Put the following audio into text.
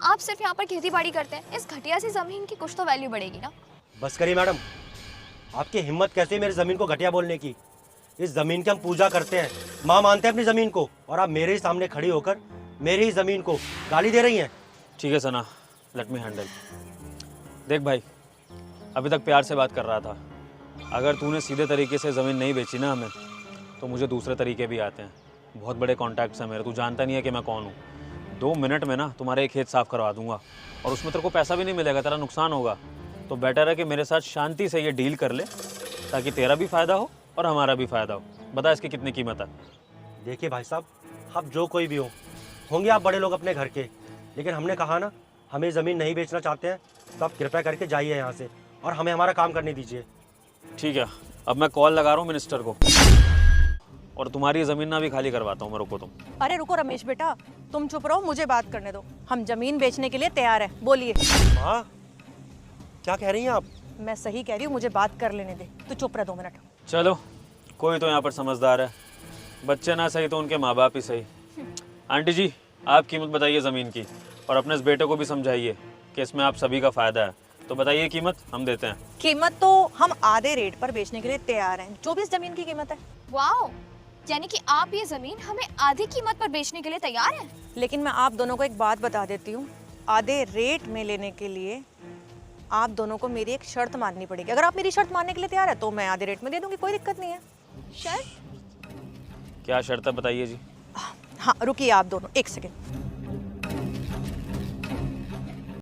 आप सिर्फ यहाँ पर खेती बाड़ी करते हैं, इस घटिया सी जमीन की कुछ तो वैल्यू बढ़ेगी ना। बस करिए मैडम, आपकी हिम्मत कैसे मेरी ज़मीन को घटिया बोलने की। इस ज़मीन की हम पूजा करते हैं, माँ मानते हैं अपनी ज़मीन को, और आप मेरे ही सामने खड़ी होकर मेरी ही ज़मीन को गाली दे रही हैं। ठीक है सना, लेट मी हैंडल। देख भाई, अभी तक प्यार से बात कर रहा था। अगर तूने सीधे तरीके से ज़मीन नहीं बेची ना हमें, तो मुझे दूसरे तरीके भी आते हैं। बहुत बड़े कॉन्टैक्ट्स हैं मेरे, तू जानता नहीं है कि मैं कौन हूँ। 2 मिनट में ना तुम्हारे एक खेत साफ़ करवा दूंगा, और उसमें तेरे को पैसा भी नहीं मिलेगा, तेरा नुकसान होगा। तो बेटर है कि मेरे साथ शांति से ये डील कर ले, ताकि तेरा भी फ़ायदा हो और हमारा भी फ़ायदा हो। बता इसकी कितनी कीमत है? देखिए भाई साहब, आप जो कोई भी हो, होंगे आप बड़े लोग अपने घर के, लेकिन हमने कहा ना हमें ज़मीन नहीं बेचना चाहते हैं, तो आप कृपया करके जाइए यहाँ से और हमें हमारा काम करने दीजिए। ठीक है, अब मैं कॉल लगा रहा हूँ मिनिस्टर को, और तुम्हारी ज़मीन ना भी खाली करवाता हूँ मैं। रुको तुम। अरे रुको रमेश बेटा, तुम चुप रहो, मुझे बात करने दो। हम जमीन बेचने के लिए तैयार हैं, बोलिए। माँ, क्या कह रही हैं आप? मैं सही कह रही हूँ, मुझे बात कर लेने दे। तू चुप रह 2 मिनट। चलो, कोई तो यहाँ पर समझदार है। बच्चे ना सही तो उनके माँ बाप ही सही। आंटी जी, आप कीमत बताइए ज़मीन की, और अपने इस बेटे को भी समझाइए कि इसमें आप सभी का फ़ायदा है। तो बताइए कीमत, हम देते हैं। कीमत तो हम आधे रेट पर बेचने के लिए तैयार हैं, जो भी इस जमीन की कीमत है। वाओ, यानी कि आप ये जमीन हमें आधी कीमत पर बेचने के लिए तैयार हैं? लेकिन मैं आप दोनों को एक बात बता देती हूँ, आधे रेट में लेने के लिए आप दोनों को मेरी एक शर्त माननी पड़ेगी। अगर आप मेरी शर्त मानने के लिए तैयार है तो मैं आधे रेट में दे दूंगी, कोई दिक्कत नहीं है। शर्त? क्या शर्त है बताइए जी। हाँ रुकिए आप दोनों, 1 सेकेंड।